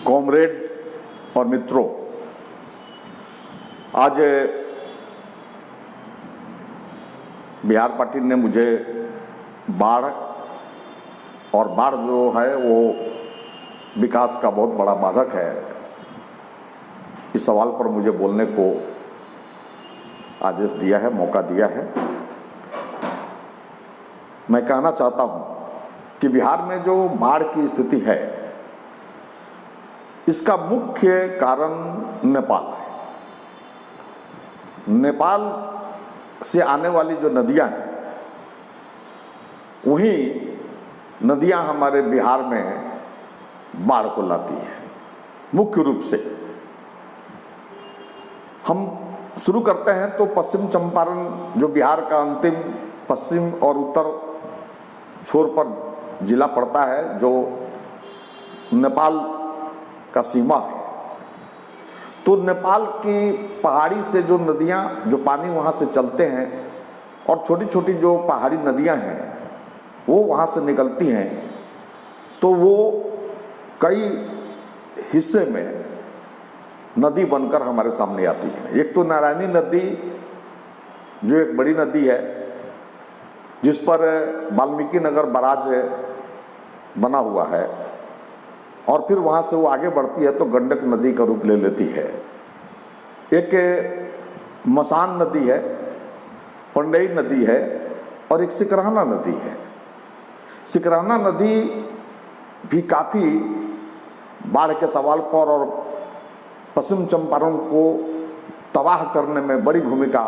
Comrade और मित्रों, आज बिहार पार्टी ने मुझे बाढ़ जो है वो विकास का बहुत बड़ा बाधक है, इस सवाल पर मुझे बोलने को आदेश दिया है, मौका दिया है। मैं कहना चाहता हूं कि बिहार में जो बाढ़ की स्थिति है, इसका मुख्य कारण नेपाल है। नेपाल से आने वाली जो नदियां हैं, वही नदियां हमारे बिहार में बाढ़ को लाती है मुख्य रूप से। हम शुरू करते हैं तो पश्चिम चंपारण, जो बिहार का अंतिम पश्चिम और उत्तर छोर पर जिला पड़ता है, जो नेपाल का सीमा है। तो नेपाल की पहाड़ी से जो नदियां, जो पानी वहां से चलते हैं और छोटी छोटी जो पहाड़ी नदियां हैं वो वहां से निकलती हैं, तो वो कई हिस्से में नदी बनकर हमारे सामने आती है। एक तो नारायणी नदी, जो एक बड़ी नदी है, जिस पर वाल्मीकि नगर बराज बना हुआ है, और फिर वहां से वो आगे बढ़ती है तो गंडक नदी का रूप ले लेती है। एक मसान नदी है, पंडई नदी है, और एक सिकरहना नदी है। सिकरहना नदी भी काफी बाढ़ के सवाल पर और पश्चिम चंपारण को तबाह करने में बड़ी भूमिका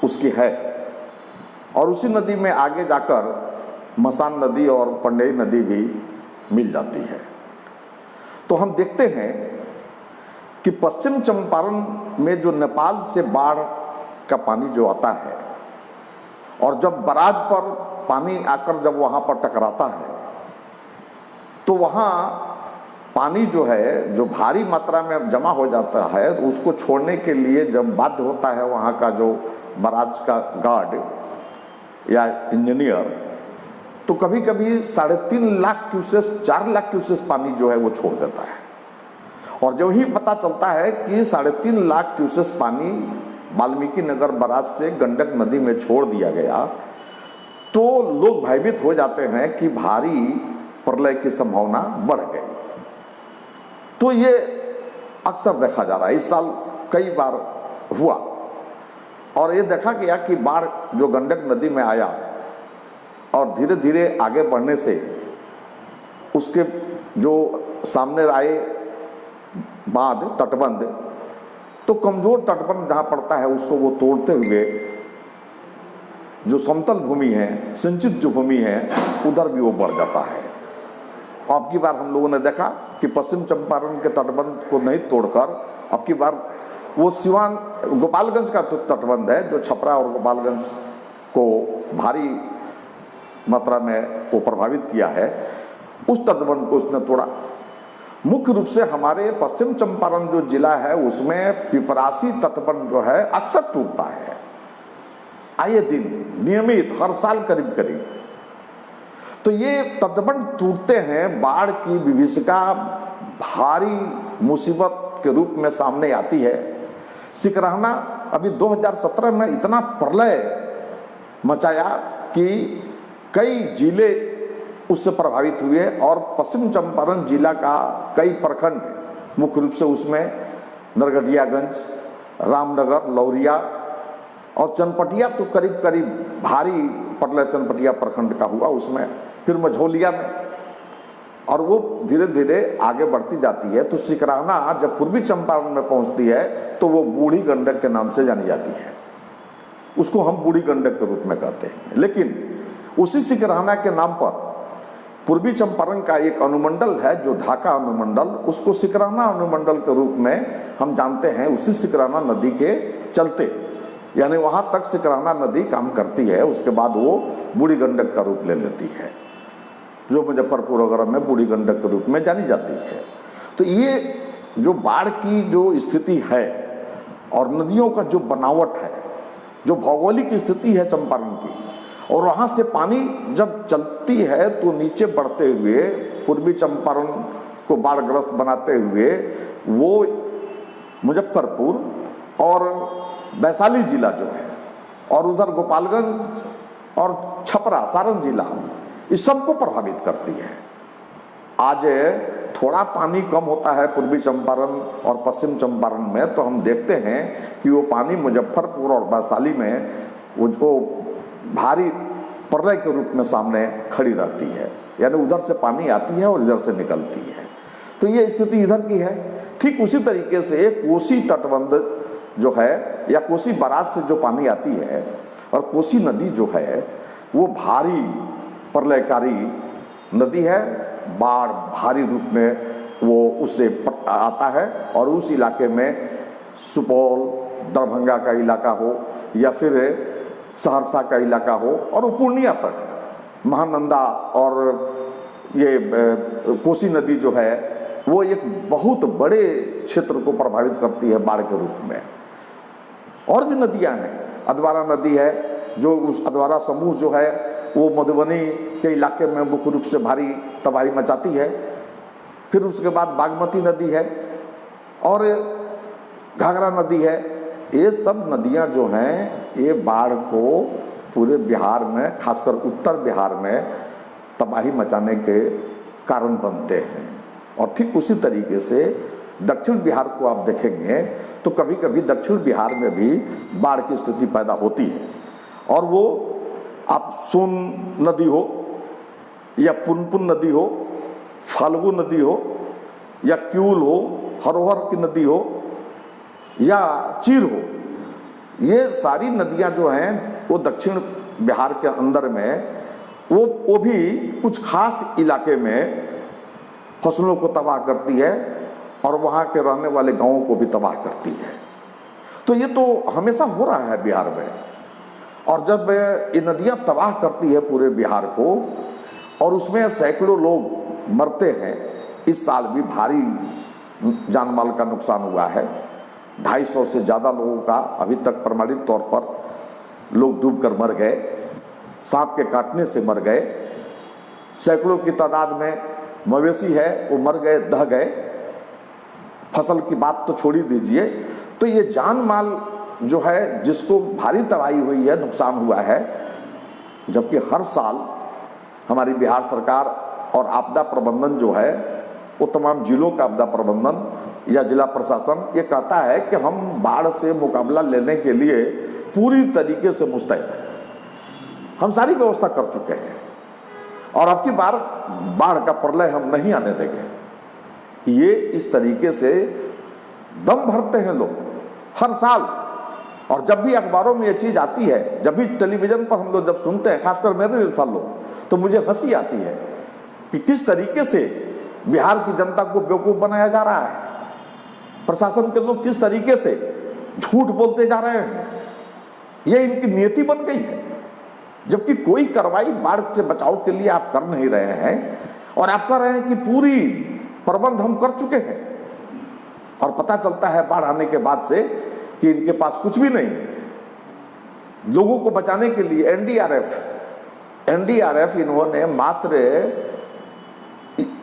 उसकी है। और उसी नदी में आगे जाकर मसान नदी और पंडई नदी भी मिल जाती है। तो हम देखते हैं कि पश्चिम चंपारण में जो नेपाल से बाढ़ का पानी जो आता है, और जब बराज पर पानी आकर जब वहां पर टकराता है, तो वहां पानी जो है, जो भारी मात्रा में जमा हो जाता है, तो उसको छोड़ने के लिए जब बाध्य होता है वहां का जो बराज का गार्ड या इंजीनियर, तो कभी कभी 3.5 लाख क्यूसेस, 4 लाख क्यूसेस पानी जो है वो छोड़ देता है। और जब ही पता चलता है कि 3.5 लाख क्यूसेस पानी वाल्मीकि नगर बराज से गंडक नदी में छोड़ दिया गया, तो लोग भयभीत हो जाते हैं कि भारी प्रलय की संभावना बढ़ गई। तो ये अक्सर देखा जा रहा है, इस साल कई बार हुआ, और ये देखा गया कि बाढ़ जो गंडक नदी में आया और धीरे धीरे आगे बढ़ने से उसके जो सामने आए बांध, तटबंध, तो कमजोर तटबंध जहां पड़ता है उसको वो तोड़ते हुए जो समतल भूमि है, सिंचित जो भूमि है, उधर भी वो बढ़ जाता है। अब की बार हम लोगों ने देखा कि पश्चिम चंपारण के तटबंध को नहीं तोड़कर अब की बार वो सिवान, गोपालगंज का तटबंध है, जो छपरा और गोपालगंज को भारी मात्रा में वो प्रभावित किया है, उस तटबंध को उसने तोड़ा। मुख्य रूप से हमारे पश्चिम चंपारण जो जिला है, उसमें पिपरासी तटबंध जो है अक्सर टूटता है, आए दिन, नियमित, हर साल करीब करीब। तो ये तटबंध टूटते हैं, बाढ़ की विभीषिका भारी मुसीबत के रूप में सामने आती है। सिकरहना अभी 2017 में इतना प्रलय मचाया कि कई जिले उससे प्रभावित हुए, और पश्चिम चंपारण जिला का कई प्रखंड, मुख्य रूप से उसमें नरगटियागंज, रामनगर, लौरिया और चनपटिया, तो करीब करीब भारी प्रलय चनपटिया प्रखंड का हुआ, उसमें फिर मझौलिया में, और वो धीरे धीरे आगे बढ़ती जाती है। तो सिकरहना जब पूर्वी चंपारण में पहुंचती है तो वो बूढ़ी गंडक के नाम से जानी जाती है, उसको हम बूढ़ी गंडक के रूप में कहते हैं। लेकिन उसी सिकरहना के नाम पर पूर्वी चंपारण का एक अनुमंडल है, जो ढाका अनुमंडल, उसको सिकरहना अनुमंडल के रूप में हम जानते हैं, उसी सिकरहना नदी के चलते, यानी वहां तक सिकरहना नदी काम करती है। उसके बाद वो बूढ़ी गंडक का रूप ले लेती है, जो मुजफ्फरपुर वगैरह में बूढ़ी गंडक के रूप में जानी जाती है। तो ये जो बाढ़ की जो स्थिति है और नदियों का जो बनावट है, जो भौगोलिक स्थिति है चंपारण की, और वहाँ से पानी जब चलती है तो नीचे बढ़ते हुए पूर्वी चंपारण को बाढ़ग्रस्त बनाते हुए वो मुजफ्फरपुर और वैशाली जिला जो है और उधर गोपालगंज और छपरा सारण जिला इस सबको प्रभावित करती है। आज थोड़ा पानी कम होता है पूर्वी चंपारण और पश्चिम चंपारण में, तो हम देखते हैं कि वो पानी मुजफ्फरपुर और वैशाली में वो भारी प्रलय के रूप में सामने खड़ी रहती है, यानी उधर से पानी आती है और इधर से निकलती है। तो ये स्थिति इधर की है। ठीक उसी तरीके से कोसी तटबंध जो है या कोसी बराज से जो पानी आती है और कोसी नदी जो है वो भारी प्रलयकारी नदी है, बाढ़ भारी रूप में वो उससे आता है और उस इलाके में सुपौल दरभंगा का इलाका हो या फिर सहरसा का इलाका हो और वो पूर्णिया तक महानंदा और ये कोसी नदी जो है वो एक बहुत बड़े क्षेत्र को प्रभावित करती है बाढ़ के रूप में। और भी नदियां हैं, अधवारा नदी है जो उस अधवारा समूह जो है वो मधुबनी के इलाके में मुख्य रूप से भारी तबाही मचाती है। फिर उसके बाद बागमती नदी है और घाघरा नदी है। ये सब नदियां जो हैं ये बाढ़ को पूरे बिहार में, खासकर उत्तर बिहार में तबाही मचाने के कारण बनते हैं। और ठीक उसी तरीके से दक्षिण बिहार को आप देखेंगे तो कभी कभी दक्षिण बिहार में भी बाढ़ की स्थिति पैदा होती है और वो आप सोन नदी हो या पुनपुन नदी हो, फाल्गु नदी हो या क्यूल हो, हरोहर की नदी हो या चीर हो, ये सारी नदियां जो हैं वो दक्षिण बिहार के अंदर में वो भी कुछ खास इलाके में फसलों को तबाह करती है और वहाँ के रहने वाले गांवों को भी तबाह करती है। तो ये तो हमेशा हो रहा है बिहार में। और जब ये नदियाँ तबाह करती है पूरे बिहार को और उसमें सैकड़ों लोग मरते हैं, इस साल भी भारी जान माल का नुकसान हुआ है। 250 से ज़्यादा लोगों का अभी तक प्रमाणित तौर पर लोग डूबकर मर गए, सांप के काटने से मर गए। सैकड़ों की तादाद में मवेशी है वो मर गए, दह गए। फसल की बात तो छोड़ ही दीजिए। तो ये जान माल जो है जिसको भारी तबाही हुई है, नुकसान हुआ है, जबकि हर साल हमारी बिहार सरकार और आपदा प्रबंधन जो है वो तमाम जिलों का आपदा प्रबंधन या जिला प्रशासन ये कहता है कि हम बाढ़ से मुकाबला लेने के लिए पूरी तरीके से मुस्तैद हैं, हम सारी व्यवस्था कर चुके हैं और अब की बार बाढ़ का प्रलय हम नहीं आने देंगे। ये इस तरीके से दम भरते हैं लोग हर साल। और जब भी अखबारों में ये चीज़ आती है, जब भी टेलीविज़न पर हम लोग जब सुनते हैं, खासकर मेरे जैसा लोग, तो मुझे हंसी आती है कि किस तरीके से बिहार की जनता को बेवकूफ़ बनाया जा रहा है। प्रशासन के लोग किस तरीके से झूठ बोलते जा रहे हैं, ये इनकी नियति बन गई है। जबकि कोई कार्रवाई बाढ़ से बचाव के लिए आप कर नहीं रहे हैं और आप कह रहे हैं कि पूरी प्रबंध हम कर चुके हैं, और पता चलता है बाढ़ आने के बाद से कि इनके पास कुछ भी नहीं। लोगों को बचाने के लिए एनडीआरएफ इन्होंने मात्र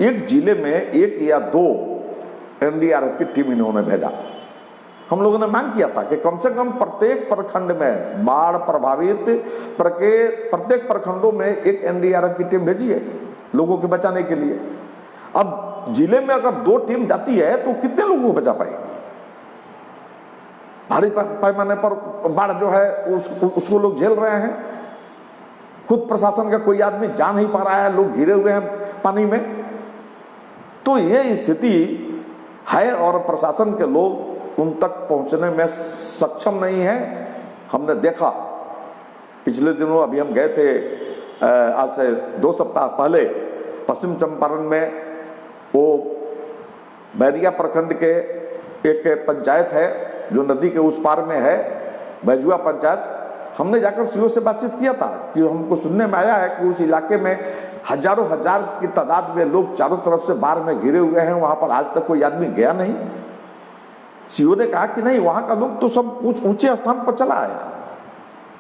एक जिले में 1 या 2 एनडीआरएफ की टीम इन्होंने भेजा। हम लोगों ने मांग किया था कि कम से कम प्रत्येक प्रखंड में, बाढ़ प्रभावित प्रत्येक प्रखंडों में 1 एनडीआरएफ की टीम भेजिए लोगों के बचाने के लिए। अब जिले में अगर 2 टीम जाती है तो कितने लोगों को बचा पाएगी? भारी पैमाने पर बाढ़ जो है उसको लोग झेल रहे हैं। खुद प्रशासन का कोई आदमी जा नहीं पा रहा है, लोग घिरे हुए हैं पानी में। तो ये स्थिति है और प्रशासन के लोग उन तक पहुंचने में सक्षम नहीं है। हमने देखा पिछले दिनों, अभी हम गए थे आज से 2 सप्ताह पहले पश्चिम चंपारण में, वो बैरिया प्रखंड के एक पंचायत है जो नदी के उस पार में है, बैजुआ पंचायत। हमने जाकर सीओ से बातचीत किया था कि हमको सुनने में आया है कि उस इलाके में हजारों हजार की तादाद में लोग चारों तरफ से बाढ़ में घिरे हुए हैं, वहां पर आज तक कोई आदमी गया नहीं। सीओ ने कहा कि नहीं, वहां का लोग तो सब ऊंचे स्थान पर चला आया,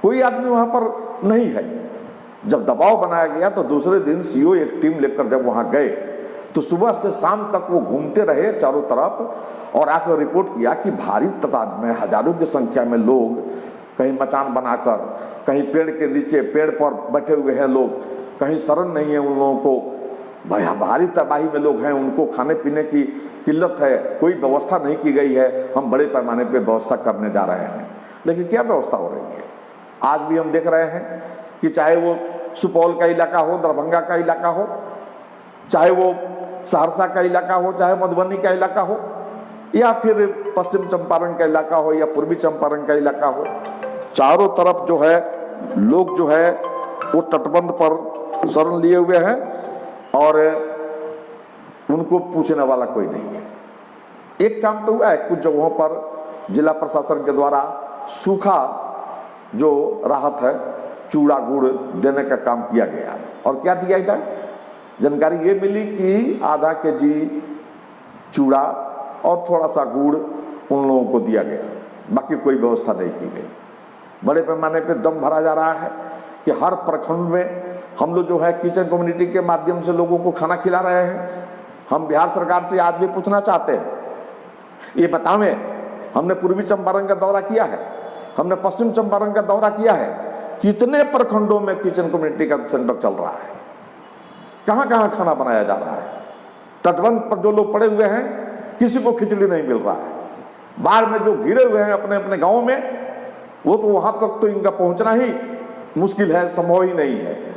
कोई आदमी वहां पर नहीं है। जब दबाव बनाया गया तो दूसरे दिन सीओ एक टीम लेकर जब वहां गए तो सुबह से शाम तक वो घूमते रहे चारों तरफ और आकर रिपोर्ट किया कि भारी तादाद में हजारों की संख्या में लोग कहीं मचान बनाकर, कहीं पेड़ के नीचे पेड़ पर बैठे हुए हैं लोग, कहीं शरण नहीं है उन लोगों को, भारी तबाही में लोग हैं, उनको खाने पीने की किल्लत है, कोई व्यवस्था नहीं की गई है। हम बड़े पैमाने पे व्यवस्था करने जा रहे हैं, लेकिन क्या व्यवस्था हो रही है? आज भी हम देख रहे हैं कि चाहे वो सुपौल का इलाका हो, दरभंगा का इलाका हो, चाहे वो सहरसा का इलाका हो, चाहे मधुबनी का इलाका हो, या फिर पश्चिम चंपारण का इलाका हो, या पूर्वी चंपारण का इलाका हो, चारों तरफ जो है लोग जो है वो तटबंध पर शरण लिए हुए हैं और उनको पूछने वाला कोई नहीं है। एक काम तो हुआ है, कुछ जगहों पर जिला प्रशासन के द्वारा सूखा जो राहत है, चूड़ा गुड़ देने का काम किया गया। और क्या दिया था? जानकारी ये मिली कि आधा केजी चूड़ा और थोड़ा सा गुड़ उन लोगों को दिया गया, बाकी कोई व्यवस्था नहीं की गई। बड़े पैमाने पे दम भरा जा रहा है कि हर प्रखंड में हम लोग जो है किचन कम्युनिटी के माध्यम से लोगों को खाना खिला रहे हैं। हम बिहार सरकार से आज भी पूछना चाहते हैं, ये बतावें, हमने पूर्वी चंपारण का दौरा किया है, हमने पश्चिम चंपारण का दौरा किया है, कितने प्रखंडों में किचन कम्युनिटी का सेंटर चल रहा है, कहां कहां खाना बनाया जा रहा है। तटबंध पर जो लोग पड़े हुए हैं, किसी को खिचड़ी नहीं मिल रहा है। बाढ़ में जो घिरे हुए हैं अपने अपने गांव में, वो तो वहां तक तो इनका पहुंचना ही मुश्किल है, संभव ही नहीं है।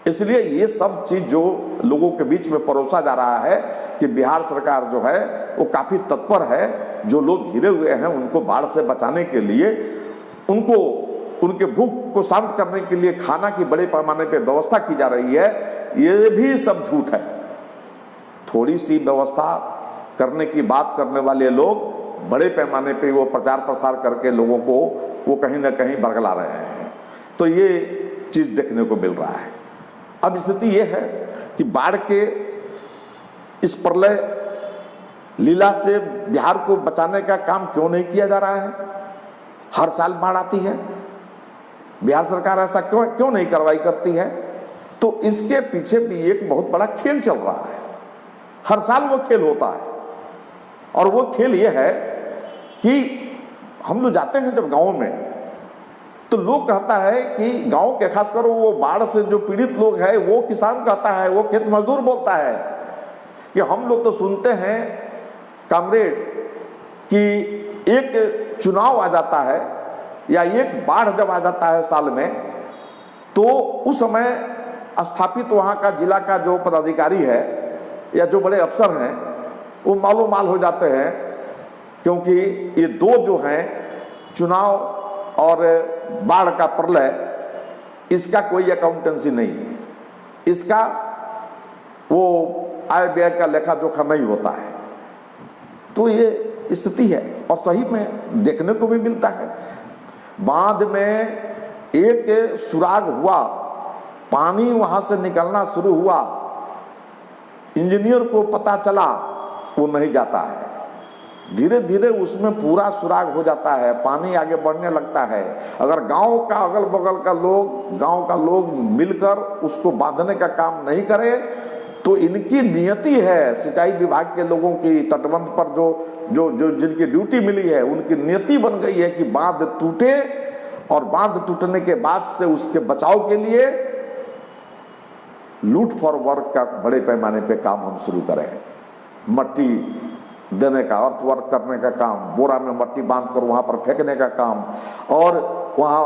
इसलिए ये सब चीज जो लोगों के बीच में परोसा जा रहा है कि बिहार सरकार जो है वो काफी तत्पर है, जो लोग घिरे हुए हैं उनको बाढ़ से बचाने के लिए, उनको उनके भूख को शांत करने के लिए खाना की बड़े पैमाने पे व्यवस्था की जा रही है, ये भी सब झूठ है। थोड़ी सी व्यवस्था करने की बात करने वाले लोग बड़े पैमाने पे वो प्रचार प्रसार करके लोगों को वो कहीं ना कहीं बरगला रहे हैं। तो ये चीज देखने को मिल रहा है। अब स्थिति ये है कि बाढ़ के इस प्रलय लीला से बिहार को बचाने का काम क्यों नहीं किया जा रहा है? हर साल बाढ़ आती है, बिहार सरकार ऐसा क्यों नहीं कार्रवाई करती है? तो इसके पीछे भी एक बहुत बड़ा खेल चल रहा है। हर साल वो खेल होता है, और वो खेल ये है कि हम लोग जाते हैं जब गाँव में, तो लोग कहता है कि गांव के खासकर वो बाढ़ से जो पीड़ित लोग हैं, वो किसान कहता है, वो खेत मजदूर बोलता है कि हम लोग तो सुनते हैं कामरेड कि एक चुनाव आ जाता है या एक बाढ़ जब आ जाता है साल में, तो उस समय स्थापित वहाँ का जिला का जो पदाधिकारी है या जो बड़े अफसर हैं, वो मालो माल हो जाते हैं, क्योंकि ये दो जो हैं, चुनाव और बाढ़ का प्रलय, इसका कोई अकाउंटेंसी नहीं है, इसका वो आय व्यय का लेखा जोखा नहीं होता है। तो ये स्थिति है, और सही में देखने को भी मिलता है। बांध में एक सुराग हुआ, पानी वहां से निकलना शुरू हुआ, इंजीनियर को पता चला, वो नहीं जाता है, धीरे धीरे उसमें पूरा सुराग हो जाता है, पानी आगे बढ़ने लगता है। अगर गांव का अगल बगल का लोग, गांव का लोग मिलकर उसको बांधने का काम नहीं करे, तो इनकी नियति है, सिंचाई विभाग के लोगों की तटबंध पर जो जो जो जिनकी ड्यूटी मिली है, उनकी नियति बन गई है कि बांध टूटे, और बांध टूटने के बाद से उसके बचाव के लिए लूट फॉर वर्क का बड़े पैमाने पे काम हम शुरू करें। मट्टी देने का, अर्थवर्क करने का काम, बोरा में मट्टी बांधकर वहां पर फेंकने का काम, और वहां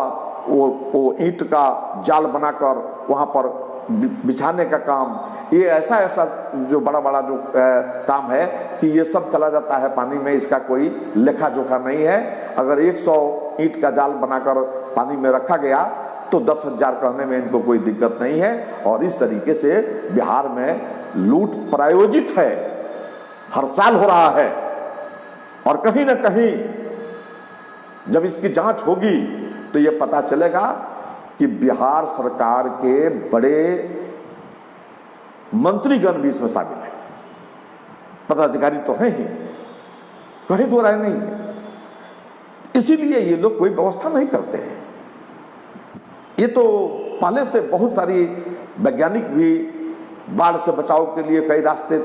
वो ईंट का जाल बनाकर वहां पर बिछाने का काम, ये ऐसा ऐसा जो बड़ा बड़ा जो काम है कि ये सब चला जाता है पानी में, इसका कोई लेखा जोखा नहीं है। अगर 100 ईंट का जाल बनाकर पानी में रखा गया तो 10,000 कहने में इनको कोई दिक्कत नहीं है। और इस तरीके से बिहार में लूट प्रायोजित है, हर साल हो रहा है, और कहीं ना कहीं जब इसकी जांच होगी तो ये पता चलेगा कि बिहार सरकार के बड़े मंत्रीगण भी इसमें शामिल है, पदाधिकारी तो हैं ही, कहीं दो राय नहीं है। इसीलिए ये लोग कोई व्यवस्था नहीं करते हैं। ये तो पहले से बहुत सारी वैज्ञानिक भी बाढ़ से बचाव के लिए कई रास्ते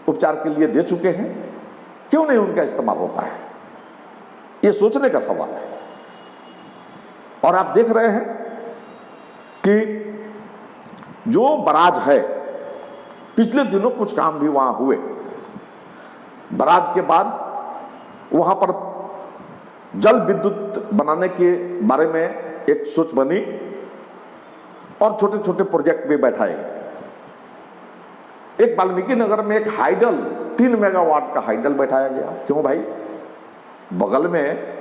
उपचार के लिए दे चुके हैं, क्यों नहीं उनका इस्तेमाल होता है? ये सोचने का सवाल है। और आप देख रहे हैं कि जो बराज है, पिछले दिनों कुछ काम भी वहां हुए। बराज के बाद वहां पर जल विद्युत बनाने के बारे में एक सोच बनी और छोटे छोटे प्रोजेक्ट भी बैठाए गए। एक वाल्मीकि नगर में एक हाइडल 3 मेगावाट का हाइडल बैठाया गया। क्यों भाई? बगल में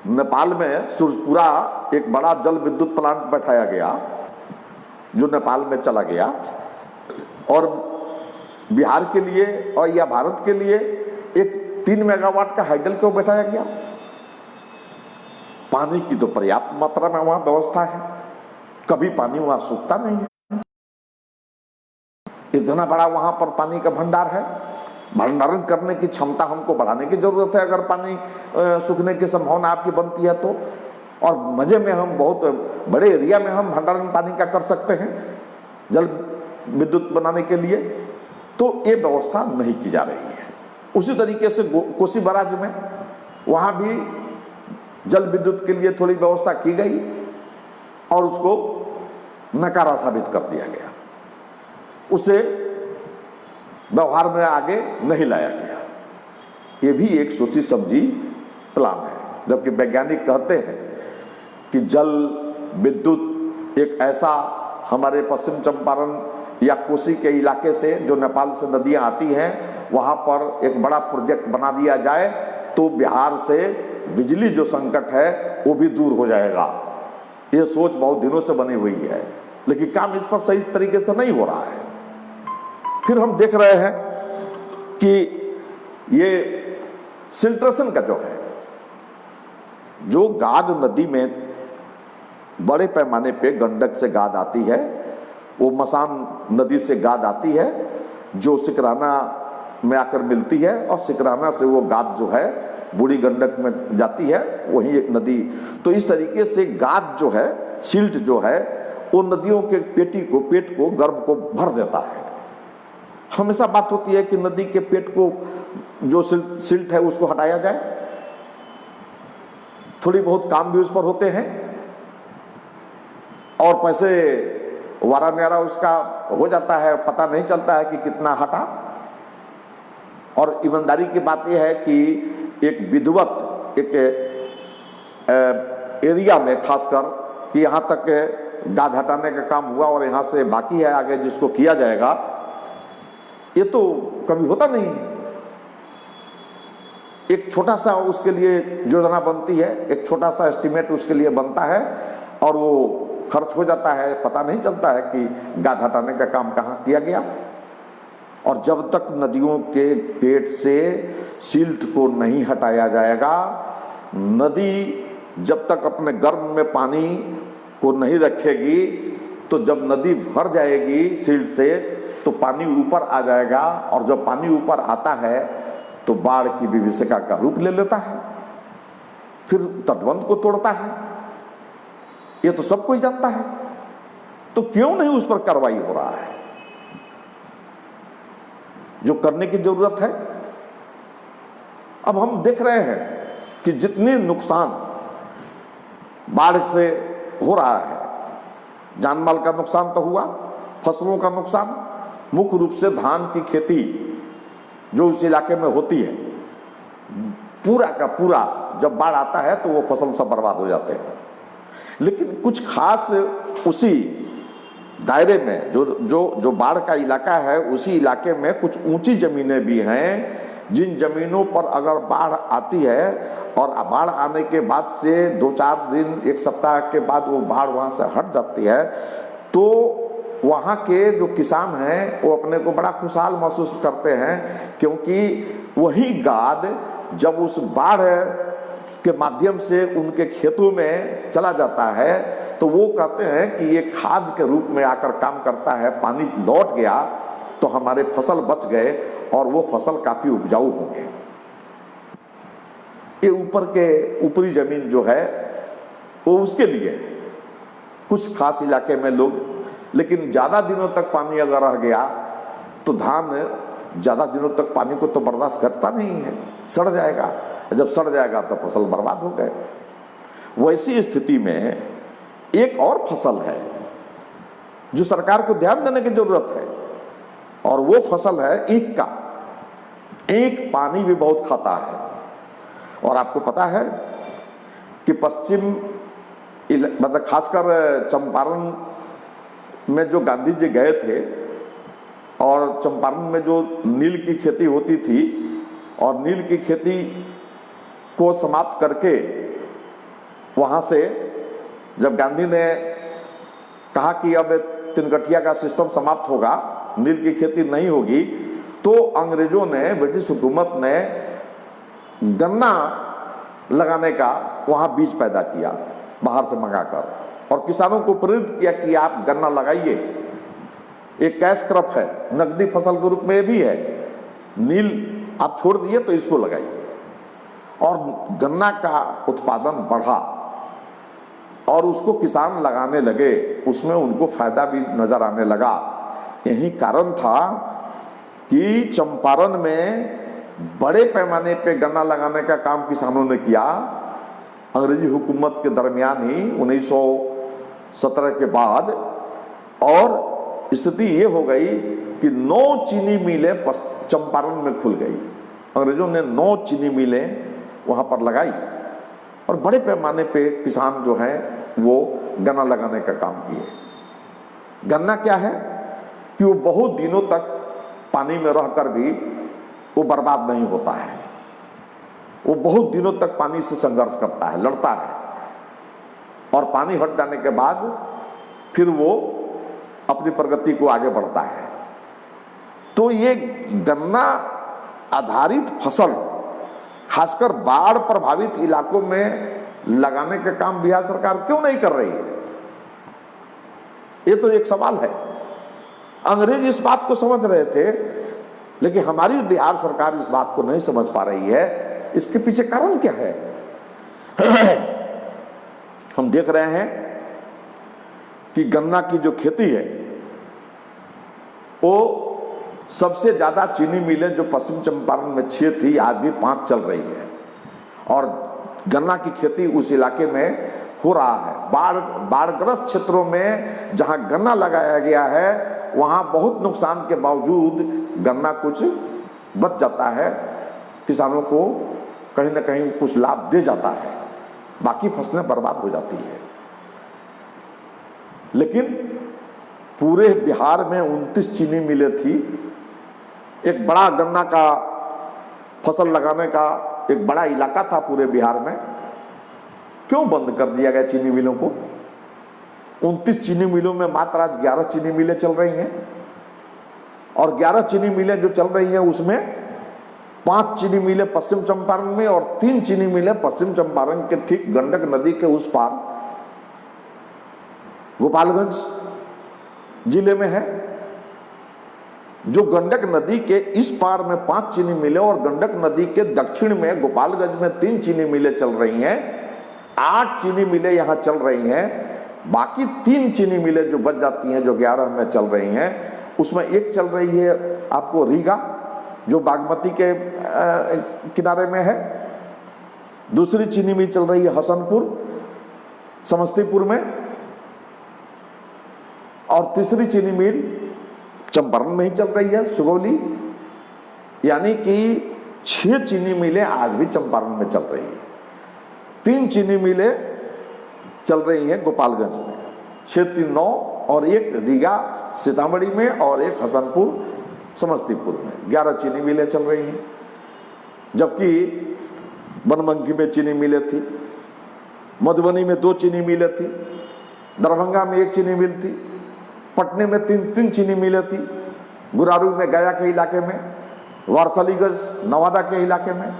नेपाल में सूरजपुरा एक बड़ा जल विद्युत प्लांट बैठाया गया जो नेपाल में चला गया, और बिहार के लिए और या भारत के लिए एक 3 मेगावाट का हाइडल क्यों बैठाया गया? पानी की तो पर्याप्त मात्रा में वहां व्यवस्था है, कभी पानी वहां सूखता नहीं है। इतना बड़ा वहां पर पानी का भंडार है, भंडारण करने की क्षमता हमको बढ़ाने की जरूरत है अगर पानी सूखने की संभावना आपकी बनती है तो। और मजे में हम बहुत बड़े एरिया में हम भंडारण पानी का कर सकते हैं जल विद्युत बनाने के लिए, तो ये व्यवस्था नहीं की जा रही है। उसी तरीके से कोसी बराज में वहां भी जल विद्युत के लिए थोड़ी व्यवस्था की गई और उसको नकारा साबित कर दिया गया, उसे व्यवहार में आगे नहीं लाया गया। ये भी एक सोची समझी प्लान है, जबकि वैज्ञानिक कहते हैं कि जल विद्युत एक ऐसा हमारे पश्चिम चंपारण या कोसी के इलाके से जो नेपाल से नदियां आती हैं वहां पर एक बड़ा प्रोजेक्ट बना दिया जाए तो बिहार से बिजली जो संकट है वो भी दूर हो जाएगा। ये सोच बहुत दिनों से बनी हुई है, लेकिन काम इस पर सही तरीके से नहीं हो रहा है। फिर हम देख रहे हैं कि ये सिल्ट्रेशन का जो है, जो गाद नदी में बड़े पैमाने पे गंडक से गाद आती है, वो मसान नदी से गाद आती है जो सिकराना में आकर मिलती है, और सिकराना से वो गाद जो है बूढ़ी गंडक में जाती है, वही एक नदी। तो इस तरीके से गाद जो है, सिल्ट जो है, वो नदियों के पेट को गर्भ को भर देता है। हमेशा बात होती है कि नदी के पेट को जो सिल्ट है उसको हटाया जाए, थोड़ी बहुत काम भी उस पर होते हैं और पैसे वारा न्यारा उसका हो जाता है, पता नहीं चलता है कि कितना हटा। और ईमानदारी की बात यह है कि एक विधिवत एक एरिया में खासकर कि यहाँ तक गाद हटाने का काम हुआ और यहाँ से बाकी है आगे जिसको किया जाएगा, ये तो कभी होता नहीं है। एक छोटा सा उसके लिए योजना बनती है, एक छोटा सा एस्टीमेट उसके लिए बनता है और वो खर्च हो जाता है, पता नहीं चलता है कि गाद हटाने का काम कहाँ किया गया। और जब तक नदियों के पेट से सिल्ट को नहीं हटाया जाएगा, नदी जब तक अपने गर्भ में पानी को नहीं रखेगी, तो जब नदी भर जाएगी सिल्ट से तो पानी ऊपर आ जाएगा, और जब पानी ऊपर आता है तो बाढ़ की विभीषिका का रूप ले लेता है, फिर तटबंध को तोड़ता है। ये तो सब कोई जानता है, तो क्यों नहीं उस पर कार्रवाई हो रहा है जो करने की जरूरत है? अब हम देख रहे हैं कि जितने नुकसान बाढ़ से हो रहा है, जान माल का नुकसान तो हुआ, फसलों का नुकसान, मुख्य रूप से धान की खेती जो उस इलाके में होती है, पूरा का पूरा जब बाढ़ आता है तो वो फसल सब बर्बाद हो जाते हैं। लेकिन कुछ खास उसी दायरे में जो बाढ़ का इलाका है, उसी इलाके में कुछ ऊंची जमीनें भी हैं, जिन जमीनों पर अगर बाढ़ आती है और बाढ़ आने के बाद से 2-4 दिन 1 सप्ताह के बाद वो बाढ़ वहाँ से हट जाती है, तो वहाँ के जो किसान हैं वो अपने को बड़ा खुशहाल महसूस करते हैं, क्योंकि वही गाद जब उस बाढ़ के माध्यम से उनके खेतों में चला जाता है तो वो कहते हैं कि ये खाद के रूप में आकर काम करता है, पानी लौट गया तो हमारे फसल बच गए और वो फसल काफी उपजाऊ होंगे। ये ऊपर के ऊपरी जमीन जो है वो उसके लिए कुछ खास इलाके में लोग, लेकिन ज्यादा दिनों तक पानी अगर रह गया तो धान ज़्यादा दिनों तक पानी को तो बर्दाश्त करता नहीं है, सड़ जाएगा। जब सड़ जाएगा तो फसल बर्बाद हो गए। वैसी स्थिति में एक और फसल है जो सरकार को ध्यान देने की जरूरत है, और वो फसल है ईख का। ईख पानी भी बहुत खाता है, और आपको पता है कि पश्चिम मतलब खासकर चंपारण में जो गांधी जी गए थे, और चंपारण में जो नील की खेती होती थी, और नील की खेती को समाप्त करके वहाँ से जब गांधी ने कहा कि अब तिनकटिया का सिस्टम समाप्त होगा, नील की खेती नहीं होगी, तो अंग्रेजों ने, ब्रिटिश हुकूमत ने गन्ना लगाने का वहाँ बीज पैदा किया बाहर से मंगाकर, और किसानों को प्रेरित किया कि आप गन्ना लगाइए। एक कैश क्रॉप है, नकदी फसल के रूप में भी है। नील आप छोड़ दिए तो इसको लगाइए, और गन्ना का उत्पादन बढ़ा और उसको किसान लगाने लगे, उसमें उनको फायदा भी नजर आने लगा। यही कारण था कि चंपारण में बड़े पैमाने पे गन्ना लगाने का काम किसानों ने किया। अंग्रेजी हुकूमत के दरमियान ही 1917 के बाद, और स्थिति ये हो गई कि 9 चीनी मिलें चंपारण में खुल गई। अंग्रेजों ने 9 चीनी मिलें वहाँ पर लगाई, और बड़े पैमाने पे किसान जो हैं वो गन्ना लगाने का काम किए। गन्ना क्या है कि वो बहुत दिनों तक पानी में रहकर भी वो बर्बाद नहीं होता है। वो बहुत दिनों तक पानी से संघर्ष करता है, लड़ता है, और पानी हट जाने के बाद फिर वो अपनी प्रगति को आगे बढ़ता है। तो ये गन्ना आधारित फसल खासकर बाढ़ प्रभावित इलाकों में लगाने का काम बिहार सरकार क्यों नहीं कर रही है, ये तो एक सवाल है। अंग्रेज इस बात को समझ रहे थे, लेकिन हमारी बिहार सरकार इस बात को नहीं समझ पा रही है। इसके पीछे कारण क्या है? हम देख रहे हैं कि गन्ना की जो खेती है वो सबसे ज्यादा चीनी मिलें जो पश्चिम चंपारण में 6 थी, आज भी 5 चल रही है, और गन्ना की खेती उस इलाके में हो रहा है। बाढ़ग्रस्त क्षेत्रों में जहां गन्ना लगाया गया है वहां बहुत नुकसान के बावजूद गन्ना कुछ बच जाता है, किसानों को कहीं ना कहीं कुछ लाभ दे जाता है, बाकी फसलें बर्बाद हो जाती है। लेकिन पूरे बिहार में 29 चीनी मिलें थी। एक बड़ा गन्ना का फसल लगाने का एक बड़ा इलाका था पूरे बिहार में। क्यों बंद कर दिया गया चीनी मिलों को? 29 चीनी मिलों में मात्र आज 11 चीनी मिलें चल रही हैं, और 11 चीनी मिलें जो चल रही हैं उसमें 5 चीनी मिलें पश्चिम चंपारण में, और 3 चीनी मिलें पश्चिम चंपारण के ठीक गंडक नदी के उस पार गोपालगंज जिले में है। जो गंडक नदी के इस पार में 5 चीनी मिलें, और गंडक नदी के दक्षिण में गोपालगंज में 3 चीनी मिलें चल रही हैं। 8 चीनी मिलें यहां चल रही हैं। बाकी 3 चीनी मिलें जो बच जाती हैं, जो 11 में चल रही हैं, उसमें एक चल रही है आपको रीगा, जो बागमती के किनारे में है। दूसरी चीनी मिल चल रही है हसनपुर समस्तीपुर में, और तीसरी चीनी मिल चंपारण में ही चल रही है, सुगौली। यानी कि 6 चीनी मिलें आज भी चंपारण में चल रही है। 3 चीनी मिलें चल रही हैं गोपालगंज में, 6 3 9, और एक रीगा सीतामढ़ी में, और एक हसनपुर समस्तीपुर में। 11 चीनी मिलें चल रही हैं। जबकि बनमनखी में चीनी मिलें थी, मधुबनी में 2 चीनी मिलें थी, दरभंगा में 1 चीनी मिल थी, पटने में 3 चीनी मिलें थी, गुरारू में गया के इलाके में, वारसलीगंज नवादा के इलाके में,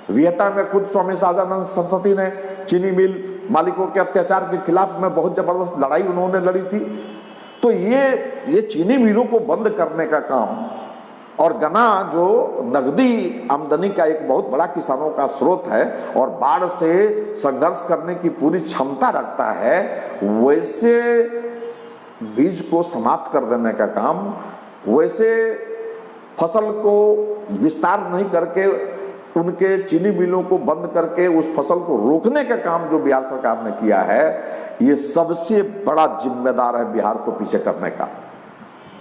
वियटा में खुद स्वामी सादानंद सरस्वती ने चीनी मिल मालिकों के अत्याचार के खिलाफ में बहुत जबरदस्त लड़ाई उन्होंने लड़ी थी। तो ये चीनी मिलों को बंद करने का काम, और गन्ना जो नगदी आमदनी का एक बहुत बड़ा किसानों का स्रोत है और बाढ़ से संघर्ष करने की पूरी क्षमता रखता है, वैसे बीज को समाप्त कर देने का काम, वैसे फसल को विस्तार नहीं करके उनके चीनी मिलों को बंद करके उस फसल को रोकने का काम जो बिहार सरकार ने किया है, ये सबसे बड़ा जिम्मेदार है बिहार को पीछे करने का।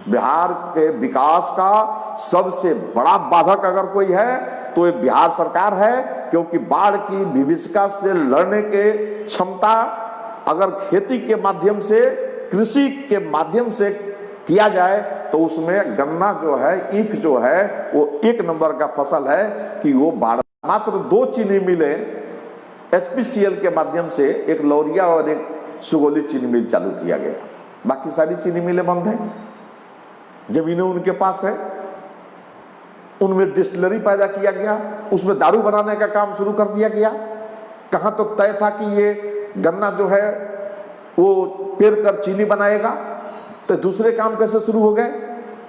बिहार के विकास का सबसे बड़ा बाधक अगर कोई है तो ये बिहार सरकार है, क्योंकि बाढ़ की विभीषिका से लड़ने के क्षमता अगर खेती के माध्यम से, कृषि के माध्यम से किया जाए तो उसमें गन्ना जो है, ईख जो है, वो एक नंबर का फसल है कि वो बाढ़। मात्र 2 चीनी मिलें HPCL के माध्यम से, एक लौरिया और एक सुगोली चीनी मिल चालू किया गया, बाकी सारी चीनी मिलें बंद हैं। जमीनें उनके पास है, उनमें डिस्टिलरी पैदा किया गया, उसमें दारू बनाने का काम शुरू कर दिया गया। कहां तो तय था कि ये गन्ना जो है वो पेर कर चीनी बनाएगा, तो दूसरे काम कैसे शुरू हो गए।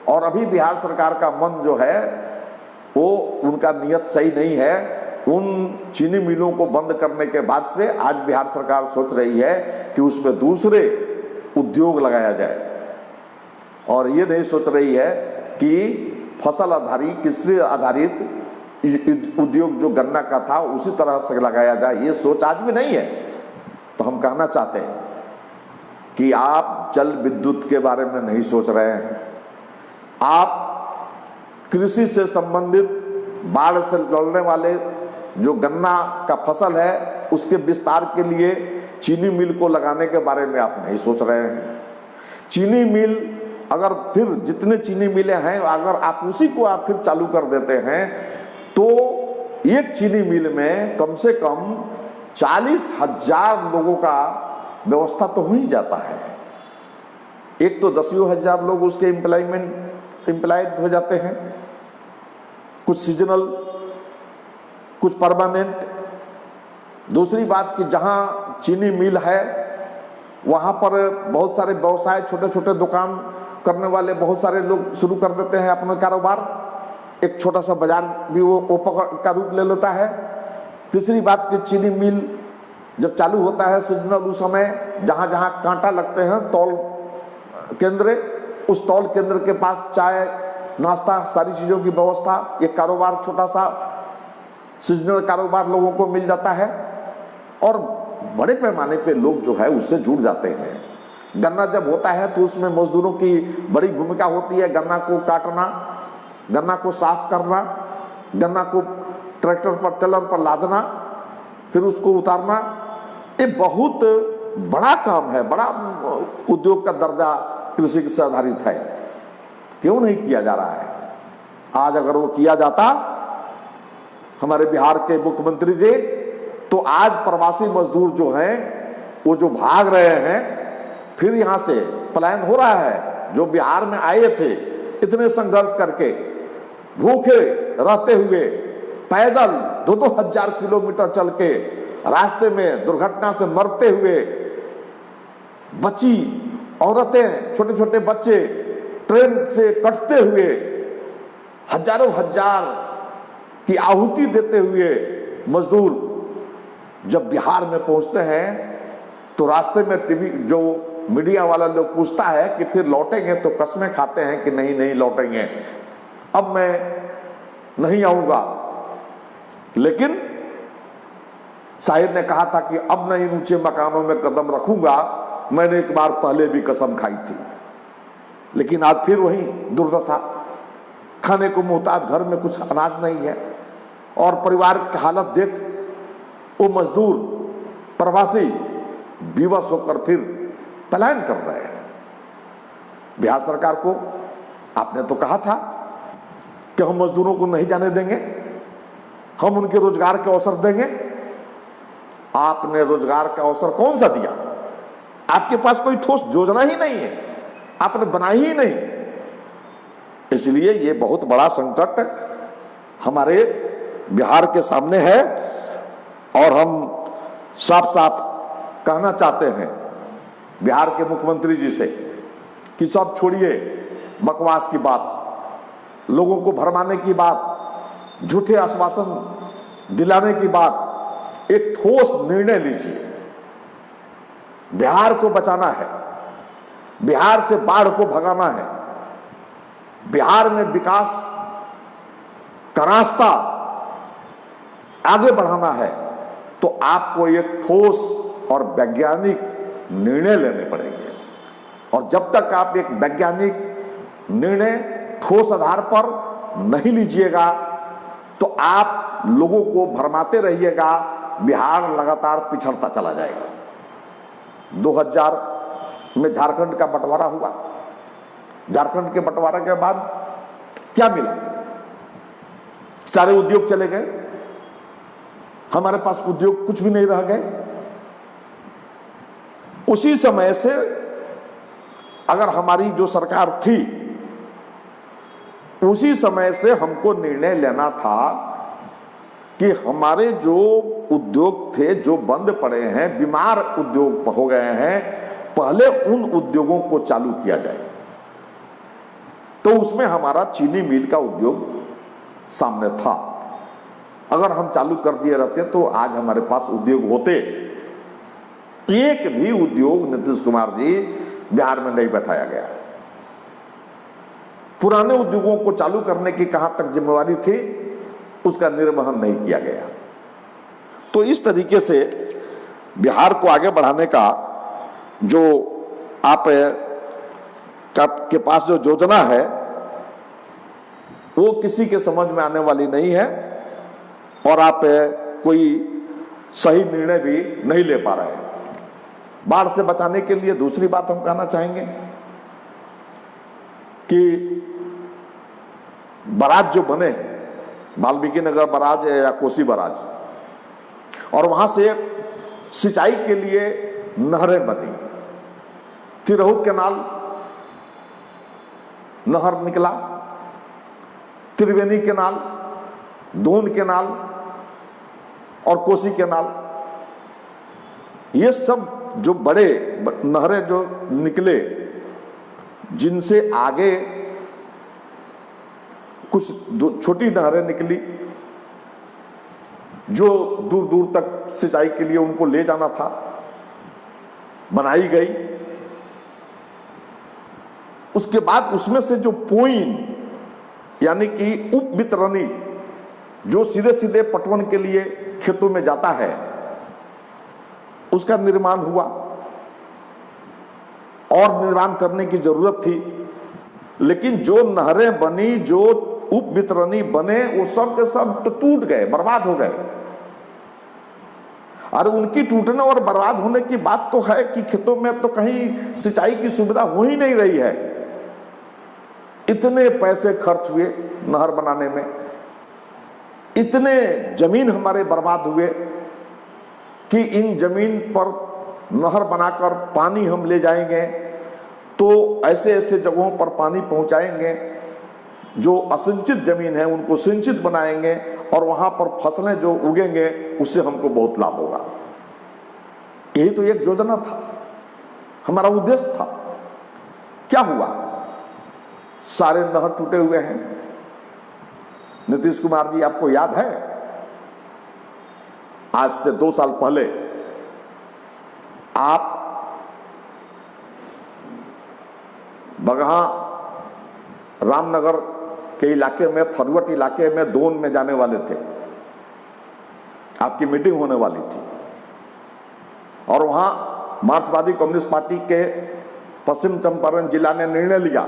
और अभी बिहार सरकार का मन जो है वो, उनका नियत सही नहीं है। उन चीनी मिलों को बंद करने के बाद से आज बिहार सरकार सोच रही है कि उसमें दूसरे उद्योग लगाया जाए, और ये नहीं सोच रही है कि फसल आधारित, कृषि आधारित उद्योग जो गन्ना का था उसी तरह से लगाया जाए, ये सोच आज भी नहीं है। तो हम कहना चाहते हैं कि आप जल विद्युत के बारे में नहीं सोच रहे हैं, आप कृषि से संबंधित बाढ़ से लड़ने वाले जो गन्ना का फसल है उसके विस्तार के लिए चीनी मिल को लगाने के बारे में आप नहीं सोच रहे हैं। चीनी मिल अगर फिर जितने चीनी मिलें हैं, अगर आप उसी को आप फिर चालू कर देते हैं तो एक चीनी मिल में कम से कम 40,000 लोगों का व्यवस्था तो हो ही जाता है। एक तो 10,000 लोग उसके एम्प्लॉयड हो जाते हैं, कुछ सीजनल, कुछ परमानेंट। दूसरी बात कि जहां चीनी मिल है वहां पर बहुत सारे व्यवसाय, छोटे छोटे दुकान करने वाले बहुत सारे लोग शुरू कर देते हैं अपना कारोबार। एक छोटा सा बाजार भी वो पकड़ का रूप ले लेता है। तीसरी बात कि चीनी मिल जब चालू होता है सीजनल, उस समय जहां जहां कांटा लगते हैं तौल केंद्र, उस तौल केंद्र के पास चाय, नाश्ता, सारी चीज़ों की व्यवस्था, एक कारोबार, छोटा सा सीजनल कारोबार लोगों को मिल जाता है, और बड़े पैमाने पे लोग जो है उससे जुड़ जाते हैं। गन्ना जब होता है तो उसमें मजदूरों की बड़ी भूमिका होती है। गन्ना को काटना, गन्ना को साफ करना, गन्ना को ट्रैक्टर पर, टेलर पर लादना, फिर उसको उतारना, ये बहुत बड़ा काम है, बड़ा उद्योग का दर्जा कृषि से आधारित है। क्यों नहीं किया जा रहा है? आज अगर वो किया जाता हमारे बिहार के मुख्यमंत्री जी, तो आज प्रवासी मजदूर जो हैं वो जो भाग रहे हैं, फिर यहाँ से पलायन हो रहा है, जो बिहार में आए थे इतने संघर्ष करके, भूखे रहते हुए, पैदल 2-2 हजार किलोमीटर चल के, रास्ते में दुर्घटना से मरते हुए, बच्ची औरतें, छोटे छोटे बच्चे ट्रेन से कटते हुए, हजारों हजार की आहुति देते हुए मजदूर जब बिहार में पहुंचते हैं तो रास्ते में टीवी जो मीडिया वाला लोग पूछता है कि फिर लौटेंगे, तो कसमें खाते हैं कि नहीं नहीं लौटेंगे, अब मैं नहीं आऊंगा। लेकिन शाहिद ने कहा था कि अब नहीं ऊंचे मकानों में कदम रखूंगा, मैंने एक बार पहले भी कसम खाई थी। लेकिन आज फिर वही दुर्दशा, खाने को मोहताज, घर में कुछ अनाज नहीं है, और परिवार की हालत देख वो मजदूर प्रवासी विवश होकर फिर पलायन कर रहे हैं। बिहार सरकार को आपने तो कहा था कि हम मजदूरों को नहीं जाने देंगे, हम उनके रोजगार के अवसर देंगे। आपने रोजगार का अवसर कौन सा दिया? आपके पास कोई ठोस योजना ही नहीं है, आपने बनाई ही नहीं। इसलिए ये बहुत बड़ा संकट हमारे बिहार के सामने है, और हम साफ साफ कहना चाहते हैं बिहार के मुख्यमंत्री जी से कि सब छोड़िए बकवास की बात, लोगों को भरमाने की बात, झूठे आश्वासन दिलाने की बात। एक ठोस निर्णय लीजिए। बिहार को बचाना है, बिहार से बाढ़ को भगाना है, बिहार में विकास का रास्ता आगे बढ़ाना है तो आपको एक ठोस और वैज्ञानिक निर्णय लेने पड़ेंगे। और जब तक आप एक वैज्ञानिक निर्णय ठोस आधार पर नहीं लीजिएगा तो आप लोगों को भरमाते रहिएगा, बिहार लगातार पिछड़ता चला जाएगा। 2000 में झारखंड का बंटवारा हुआ, झारखंड के बंटवारा के बाद क्या मिला? सारे उद्योग चले गए, हमारे पास उद्योग कुछ भी नहीं रह गए। उसी समय से अगर हमारी जो सरकार थी, उसी समय से हमको निर्णय लेना था कि हमारे जो उद्योग थे जो बंद पड़े हैं, बीमार उद्योग हो गए हैं, पहले उन उद्योगों को चालू किया जाए। तो उसमें हमारा चीनी मिल का उद्योग सामने था। अगर हम चालू कर दिए रहते तो आज हमारे पास उद्योग होते। एक भी उद्योग नीतीश कुमार जी बिहार में नहीं बैठाया गया। पुराने उद्योगों को चालू करने की कहां तक जिम्मेवारी थी, उसका निर्वहन नहीं किया गया। तो इस तरीके से बिहार को आगे बढ़ाने का जो आप के पास जो योजना है वो किसी के समझ में आने वाली नहीं है और आप कोई सही निर्णय भी नहीं ले पा रहे हैं। बाढ़ से बचाने के लिए दूसरी बात हम कहना चाहेंगे कि बराज जो बने, वाल्मीकि नगर बराज या कोसी बराज, और वहां से सिंचाई के लिए नहरें बनी। तिरहुत कैनाल नहर निकला, त्रिवेणी कैनाल, दून कैनाल और कोसी कैनाल, ये सब जो बड़े नहरें जो निकले, जिनसे आगे कुछ छोटी नहरें निकली जो दूर दूर तक सिंचाई के लिए उनको ले जाना था, बनाई गई। उसके बाद उसमें से जो पोइन यानी कि उप वितरणी जो सीधे सीधे पटवन के लिए खेतों में जाता है, उसका निर्माण हुआ और निर्माण करने की जरूरत थी। लेकिन जो नहरें बनी, जो उप वितरणी बने, वो सब के सब तो टूट गए, बर्बाद हो गए। और उनकी टूटने और बर्बाद होने की बात तो है कि खेतों में तो कहीं सिंचाई की सुविधा हो ही नहीं रही है। इतने पैसे खर्च हुए नहर बनाने में, इतने जमीन हमारे बर्बाद हुए कि इन जमीन पर नहर बनाकर पानी हम ले जाएंगे तो ऐसे ऐसे जगहों पर पानी पहुंचाएंगे जो असिंचित जमीन है उनको सिंचित बनाएंगे और वहां पर फसलें जो उगेंगे उससे हमको बहुत लाभ होगा। यही तो एक योजना था, हमारा उद्देश्य था। क्या हुआ? सारे नहर टूटे हुए हैं। नीतीश कुमार जी, आपको याद है आज से 2 साल पहले आप बगहा रामनगर के इलाके में, थरवट इलाके में, दोन में जाने वाले थे। आपकी मीटिंग होने वाली थी और वहां मार्क्सवादी कम्युनिस्ट पार्टी के पश्चिम चंपारण जिला ने निर्णय लिया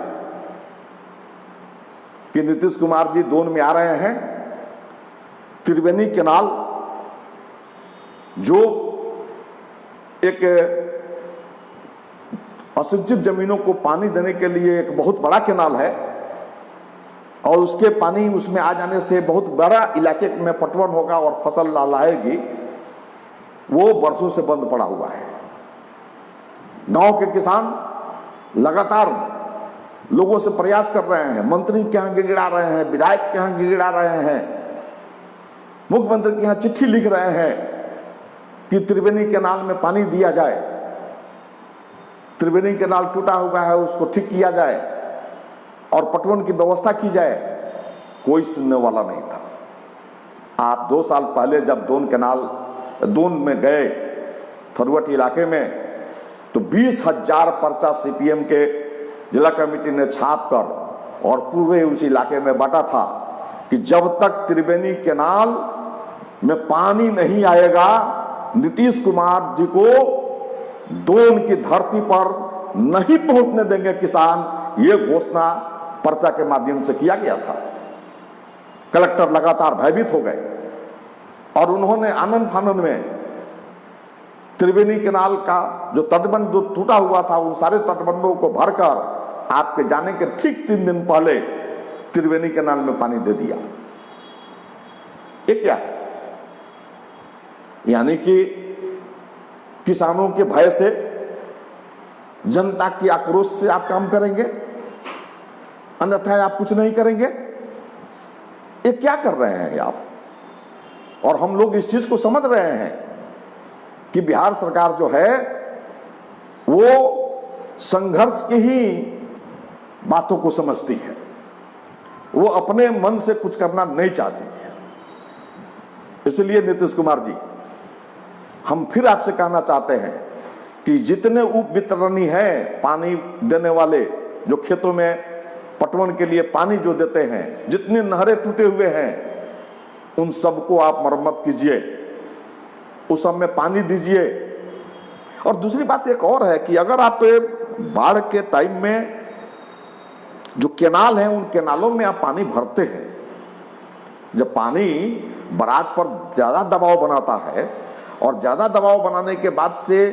कि नीतीश कुमार जी दोन में आ रहे हैं, त्रिवेणी कैनाल जो एक असिंचित जमीनों को पानी देने के लिए एक बहुत बड़ा कैनाल है और उसके पानी उसमें आ जाने से बहुत बड़ा इलाके में पटवन होगा और फसल लहलाएगी, वो वर्षों से बंद पड़ा हुआ है। गांव के किसान लगातार लोगों से प्रयास कर रहे हैं, मंत्री के यहाँ गिड़गिड़ा रहे हैं, विधायक के यहाँ गिड़गिड़ा रहे हैं, मुख्यमंत्री के यहाँ चिट्ठी लिख रहे हैं कि त्रिवेणी कैनाल में पानी दिया जाए, त्रिवेणी कैनाल टूटा हुआ है उसको ठीक किया जाए और पटवन की व्यवस्था की जाए। कोई सुनने वाला नहीं था। आप 2 साल पहले जब दोन में गए थरवट इलाके में तो 20,000 पर्चा सीपीएम के जिला कमेटी ने छाप कर और पूरे उस इलाके में बांटा था कि जब तक त्रिवेणी कैनाल में पानी नहीं आएगा, नीतीश कुमार जी को दोन की धरती पर नहीं पहुंचने देंगे किसान। ये घोषणा पर्चा के माध्यम से किया गया था। कलेक्टर लगातार भयभीत हो गए और उन्होंने आनन फानन में त्रिवेणी कैनाल का जो तटबंध जो टूटा हुआ था, उन सारे तटबंधों को भरकर आपके जाने के ठीक 3 दिन पहले त्रिवेणी कैनाल में पानी दे दिया। ये क्या है? यानी कि किसानों के भय से, जनता की आक्रोश से आप काम करेंगे, अन्यथा आप कुछ नहीं करेंगे। ये क्या कर रहे हैं आप? और हम लोग इस चीज को समझ रहे हैं कि बिहार सरकार जो है वो संघर्ष की ही बातों को समझती है, वो अपने मन से कुछ करना नहीं चाहती है। इसलिए नीतीश कुमार जी, हम फिर आपसे कहना चाहते हैं कि जितने उप वितरणी है, पानी देने वाले जो खेतों में पटवन के लिए पानी जो देते हैं, जितने नहरें टूटे हुए हैं, उन सबको आप मरम्मत कीजिए, उस सब में पानी दीजिए। और दूसरी बात एक और है कि अगर आप बाढ़ के टाइम में जो कैनाल है, उन कैनालों में आप पानी भरते हैं, जब पानी बराज पर ज्यादा दबाव बनाता है और ज्यादा दबाव बनाने के बाद से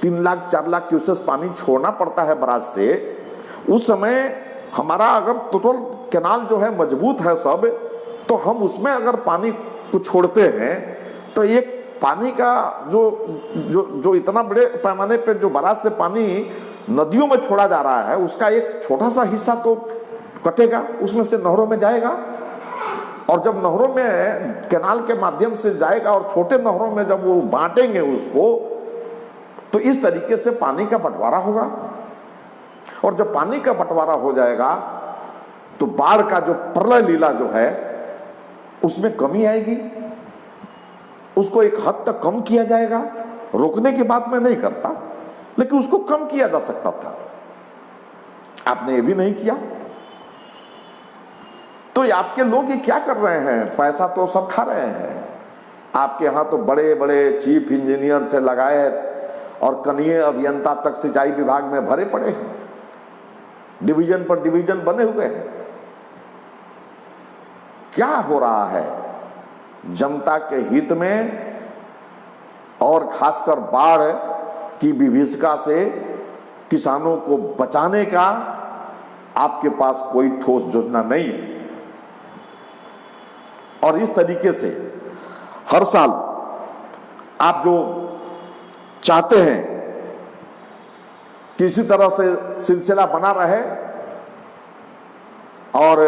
3 लाख 4 लाख क्यूसेस पानी छोड़ना पड़ता है बराज से, उस समय हमारा अगर टोटल कैनाल जो है मजबूत है सब, तो हम उसमें अगर पानी को छोड़ते हैं तो एक पानी का जो इतना बड़े पैमाने पे जो बराज से पानी नदियों में छोड़ा जा रहा है, उसका एक छोटा सा हिस्सा तो कटेगा, उसमें से नहरों में जाएगा। और जब नहरों में कैनाल के माध्यम से जाएगा और छोटे नहरों में जब वो बांटेंगे उसको, तो इस तरीके से पानी का बंटवारा होगा। और जब पानी का बंटवारा हो जाएगा तो बाढ़ का जो प्रलय लीला जो है उसमें कमी आएगी, उसको एक हद तक कम किया जाएगा। रोकने की बात मैं नहीं करता, लेकिन उसको कम किया जा सकता था। आपने ये भी नहीं किया। तो ये आपके लोग ये क्या कर रहे हैं? पैसा तो सब खा रहे हैं। आपके यहाँ तो बड़े बड़े चीफ इंजीनियर से लगाए और कनीय अभियंता तक सिंचाई विभाग में भरे पड़े हैं, डिवीजन पर डिवीजन बने हुए हैं। क्या हो रहा है? जनता के हित में और खासकर बाढ़ की विभीषिका से किसानों को बचाने का आपके पास कोई ठोस योजना नहीं है। और इस तरीके से हर साल आप जो चाहते हैं कि इसी तरह से सिलसिला बना रहे और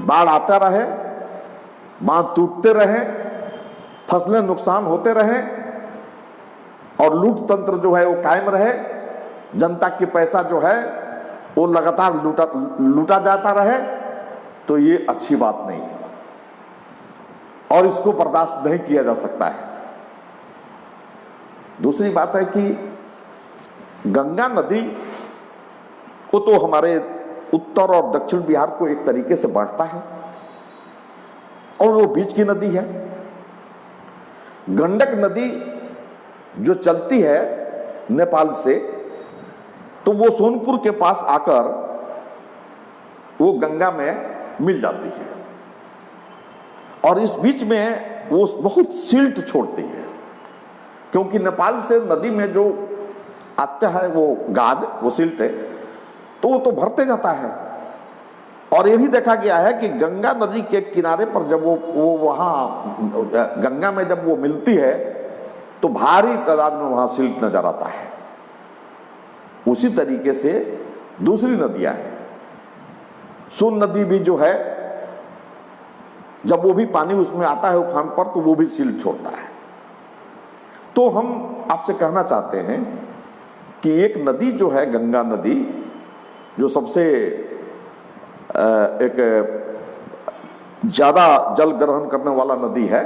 बाढ़ आता रहे, बांध टूटते रहे, फसलें नुकसान होते रहे और लूट तंत्र जो है वो कायम रहे, जनता की पैसा जो है वो लगातार लूटा जाता रहे, तो ये अच्छी बात नहीं है और इसको बर्दाश्त नहीं किया जा सकता है। दूसरी बात है कि गंगा नदी वो तो हमारे उत्तर और दक्षिण बिहार को एक तरीके से बांटता है और वो बीच की नदी है। गंडक नदी जो चलती है नेपाल से, तो वो सोनपुर के पास आकर वो गंगा में मिल जाती है और इस बीच में वो बहुत सिल्ट छोड़ती है, क्योंकि नेपाल से नदी में जो आता है वो गाद, वो सिल्ट है, तो वो तो भरते जाता है। और ये भी देखा गया है कि गंगा नदी के किनारे पर जब वो वहां गंगा में जब वो मिलती है तो भारी तादाद में वहां सिल्ट नजर आता है। उसी तरीके से दूसरी नदियां हैं, सोन नदी भी जो है, जब वो भी पानी उसमें आता है उफान पर, तो वो भी सिल्ट छोड़ता है। तो हम आपसे कहना चाहते हैं कि एक नदी जो है गंगा नदी, जो सबसे एक ज्यादा जल ग्रहण करने वाला नदी है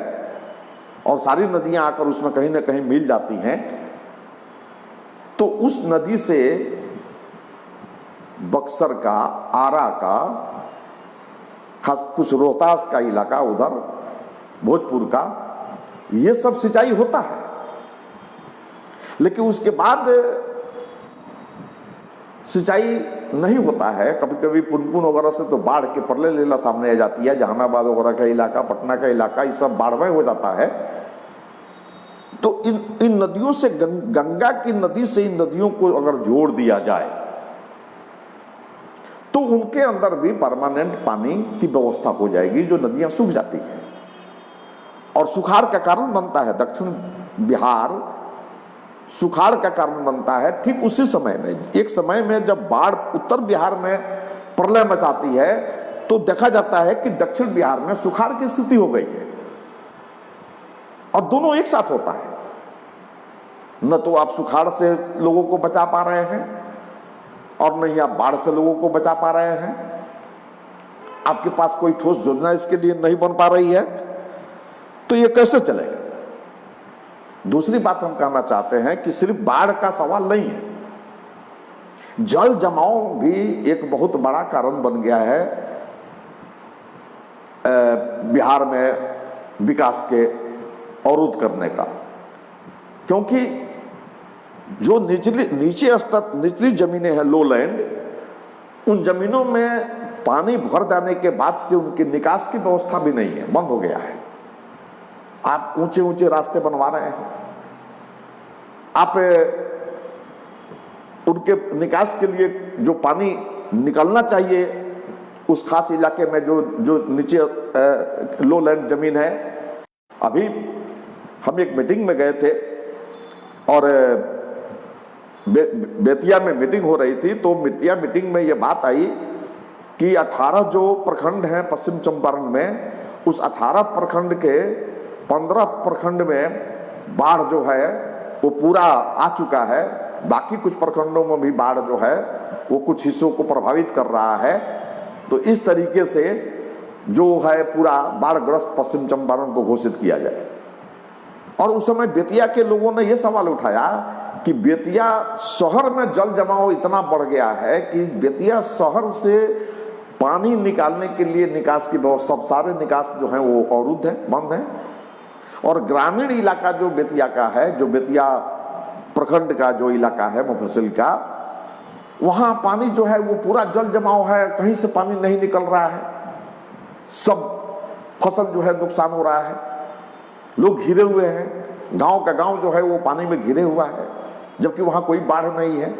और सारी नदियां आकर उसमें कहीं ना कहीं मिल जाती हैं, तो उस नदी से बक्सर का, आरा का, खास कुछ रोहतास का इलाका उधर भोजपुर का, ये सब सिंचाई होता है। लेकिन उसके बाद सिंचाई नहीं होता है। कभी कभी पुनपुन वगैरह से तो बाढ़ के परले लीला सामने आ जाती है, जहानाबाद वगैरह का इलाका, पटना का इलाका, ये सब बाढ़मय हो जाता है। तो इन नदियों से गंगा की नदी से इन नदियों को अगर जोड़ दिया जाए तो उनके अंदर भी परमानेंट पानी की व्यवस्था हो जाएगी, जो नदियां सूख जाती हैं और सुखाड़ का कारण बनता है। दक्षिण बिहार सुखाड़ का कारण बनता है ठीक उसी समय में। एक समय में जब बाढ़ उत्तर बिहार में प्रलय मचाती है तो देखा जाता है कि दक्षिण बिहार में सुखाड़ की स्थिति हो गई है, और दोनों एक साथ होता है। न तो आप सुखाड़ से लोगों को बचा पा रहे हैं और न ही आप बाढ़ से लोगों को बचा पा रहे हैं। आपके पास कोई ठोस योजना इसके लिए नहीं बन पा रही है, तो ये कैसे चलेगा। दूसरी बात हम कहना चाहते हैं कि सिर्फ बाढ़ का सवाल नहीं है, जल जमाव भी एक बहुत बड़ा कारण बन गया है बिहार में विकास के अवरुद्ध करने का। क्योंकि जो नीचे स्तर निचली जमीनें हैं, लो लैंड, उन जमीनों में पानी भर जाने के बाद से उनकी निकास की व्यवस्था भी नहीं है, बंद हो गया है। आप ऊंचे ऊंचे रास्ते बनवा रहे हैं, आप उनके निकास के लिए जो पानी निकलना चाहिए उस खास इलाके में जो नीचे लो लैंड जमीन है। अभी हम एक मीटिंग में गए थे और बेतिया में मीटिंग हो रही थी, तो बेतिया मीटिंग में ये बात आई कि 18 जो प्रखंड हैं पश्चिम चंपारण में, उस 18 प्रखंड के 15 प्रखंड में बाढ़ जो है वो पूरा आ चुका है। बाकी कुछ प्रखंडों में भी बाढ़ जो है वो कुछ हिस्सों को प्रभावित कर रहा है। तो इस तरीके से जो है पूरा बाढ़ग्रस्त पश्चिम चंपारण को घोषित किया जाए। और उस समय बेतिया के लोगों ने यह सवाल उठाया कि बेतिया शहर में जल जमाव इतना बढ़ गया है कि बेतिया शहर से पानी निकालने के लिए निकास की व्यवस्था, सारे निकास जो है वो अवरुद्ध है, बंद है। और ग्रामीण इलाका जो बेतिया का है, जो बेतिया प्रखंड का जो इलाका है मुफस्सिल का, वहां पानी जो है वो पूरा जल जमाव है, कहीं से पानी नहीं निकल रहा है। सब फसल जो है नुकसान हो रहा है, लोग घिरे हुए हैं, गांव का गांव जो है वो पानी में घिरे हुआ है, जबकि वहां कोई बाढ़ नहीं है।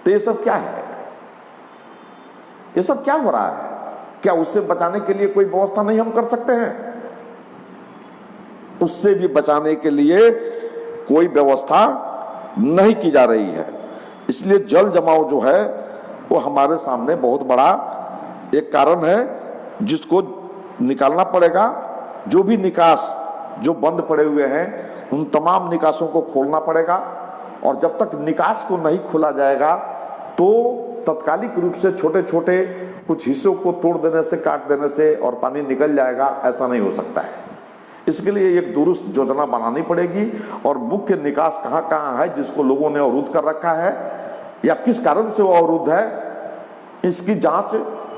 तो ये सब क्या है, ये सब क्या हो रहा है? क्या उससे बचाने के लिए कोई व्यवस्था नहीं हम कर सकते हैं? उससे भी बचाने के लिए कोई व्यवस्था नहीं की जा रही है। इसलिए जल जमाव जो है वो हमारे सामने बहुत बड़ा एक कारण है जिसको निकालना पड़ेगा। जो भी निकास जो बंद पड़े हुए हैं उन तमाम निकासों को खोलना पड़ेगा, और जब तक निकास को नहीं खोला जाएगा तो तत्कालिक रूप से छोटे छोटे कुछ हिस्सों को तोड़ देने से, काट देने से और पानी निकल जाएगा, ऐसा नहीं हो सकता है। इसके लिए एक दुरुस्त योजना बनानी पड़ेगी और मुख्य निकास कहाँ कहाँ है जिसको लोगों ने अवरुद्ध कर रखा है या किस कारण से वो अवरुद्ध है, इसकी जांच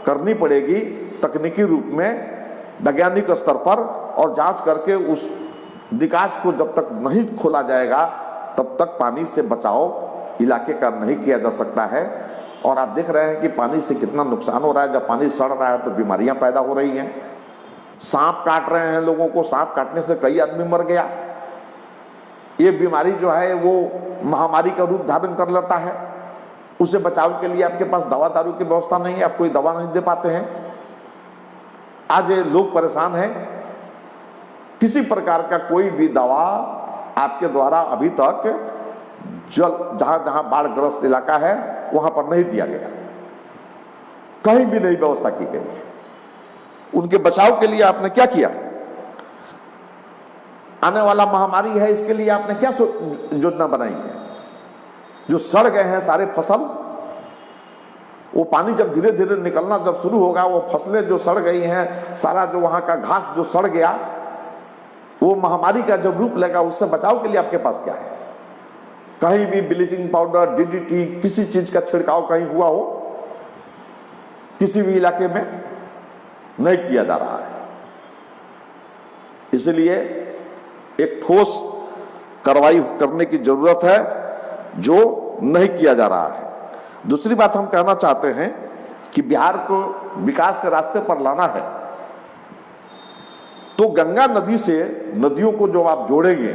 करनी पड़ेगी तकनीकी रूप में, वैज्ञानिक स्तर पर, और जांच करके उस निकास को जब तक नहीं खोला जाएगा तब तक पानी से बचाव इलाके का नहीं किया जा सकता है। और आप देख रहे हैं कि पानी से कितना नुकसान हो रहा है। जब पानी सड़ रहा है तो बीमारियां पैदा हो रही हैं, सांप काट रहे हैं लोगों को, सांप काटने से कई आदमी मर गया। ये बीमारी जो है वो महामारी का रूप धारण कर लेता है। उसे बचाव के लिए आपके पास दवा दारू की व्यवस्था नहीं है, आप कोई दवा नहीं दे पाते हैं। आज लोग परेशान हैं, किसी प्रकार का कोई भी दवा आपके द्वारा अभी तक जल जहां जहां बाढ़ग्रस्त इलाका है वहां पर नहीं दिया गया, कहीं भी नहीं व्यवस्था की गई है। उनके बचाव के लिए आपने क्या किया है? आने वाला महामारी है, इसके लिए आपने क्या योजना बनाई है? जो सड़ गए हैं सारे फसल, वो पानी जब धीरे धीरे निकलना जब शुरू होगा, वो फसलें जो सड़ गई हैं, सारा जो वहां का घास जो सड़ गया, वो महामारी का जब रूप लेगा, उससे बचाव के लिए आपके पास क्या है? कहीं भी ब्लीचिंग पाउडर, डीडीटी, किसी चीज का छिड़काव कहीं हुआ हो किसी भी इलाके में? नहीं किया जा रहा है। इसलिए एक ठोस कार्रवाई करने की जरूरत है, जो नहीं किया जा रहा है। दूसरी बात हम कहना चाहते हैं कि बिहार को विकास के रास्ते पर लाना है, तो गंगा नदी से नदियों को जो आप जोड़ेंगे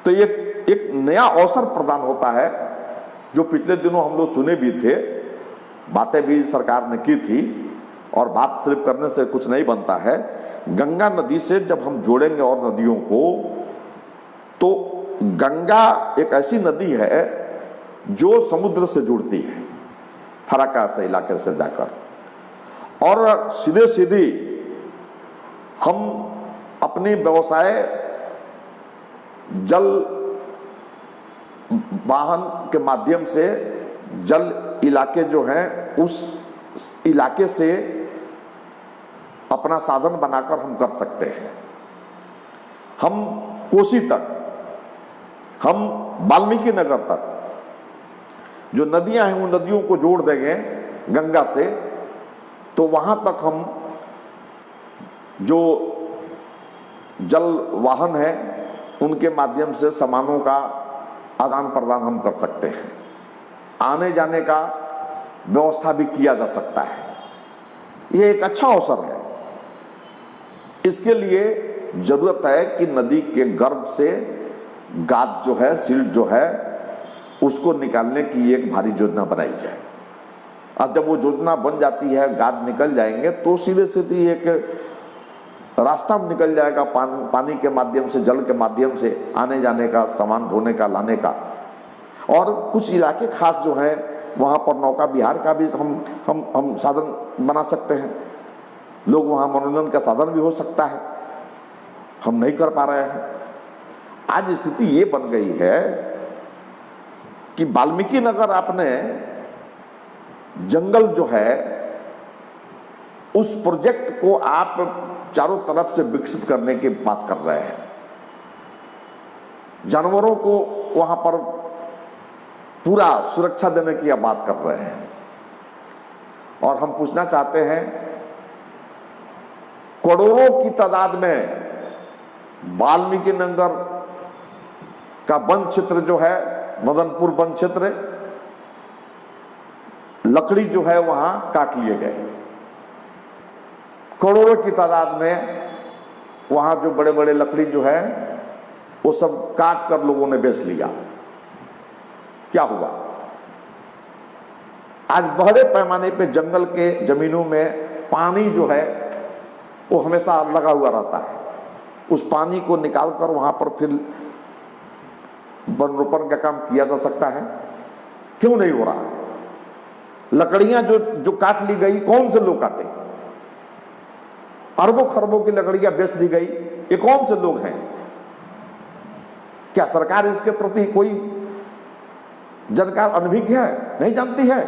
तो एक नया अवसर प्रदान होता है, जो पिछले दिनों हम लोग सुने भी थे, बातें भी सरकार ने की थी, और बात सिर्फ करने से कुछ नहीं बनता है। गंगा नदी से जब हम जोड़ेंगे और नदियों को, तो गंगा एक ऐसी नदी है जो समुद्र से जुड़ती है, फराक्का से इलाके से जाकर, और सीधे सीधे हम अपनी व्यवसाय जल वाहन के माध्यम से जल इलाके जो हैं उस इलाके से अपना साधन बनाकर हम कर सकते हैं। हम कोसी तक, हम वाल्मीकि नगर तक जो नदियां हैं उन नदियों को जोड़ देंगे गंगा से, तो वहां तक हम जो जल वाहन है उनके माध्यम से सामानों का आदान प्रदान हम कर सकते हैं। आने जाने का व्यवस्था भी किया जा सकता है। यह एक अच्छा अवसर है। इसके लिए जरूरत है कि नदी के गर्भ से गाद जो है, सिल्ट जो है, उसको निकालने की एक भारी योजना बनाई जाए। और जब वो योजना बन जाती है, गाद निकल जाएंगे, तो सीधे सीधे एक रास्ता निकल जाएगा पानी के माध्यम से, जल के माध्यम से आने जाने का, सामान ढोने का, लाने का। और कुछ इलाके खास जो है वहाँ पर नौका विहार का भी हम साधन बना सकते हैं। लोग वहाँ मनोरंजन का साधन भी हो सकता है, हम नहीं कर पा रहे हैं। आज स्थिति ये बन गई है कि वाल्मीकि नगर आपने जंगल जो है उस प्रोजेक्ट को आप चारों तरफ से विकसित करने की बात कर रहे हैं। जानवरों को वहां पर पूरा सुरक्षा देने की आप बात कर रहे हैं। और हम पूछना चाहते हैं, करोड़ों की तादाद में वाल्मीकि नगर का वन क्षेत्र जो है, मदनपुर वन क्षेत्र, लकड़ी जो है वहां काट लिए गए। करोड़ों की तादाद में वहां जो बड़े बड़े लकड़ी जो है वो सब काट कर लोगों ने बेच लिया। क्या हुआ? आज बड़े पैमाने पे जंगल के जमीनों में पानी जो है वो हमेशा लगा हुआ रहता है। उस पानी को निकालकर वहां पर फिर वन रोपण का काम किया जा सकता है। क्यों नहीं हो रहा है? लकड़ियां जो काट ली गई, कौन से लोग काटे? अरबों खरबों की लकड़ियां बेच दी गई, ये कौन से लोग हैं? क्या सरकार इसके प्रति कोई जानकार, अनभिज्ञ है, नहीं जानती है?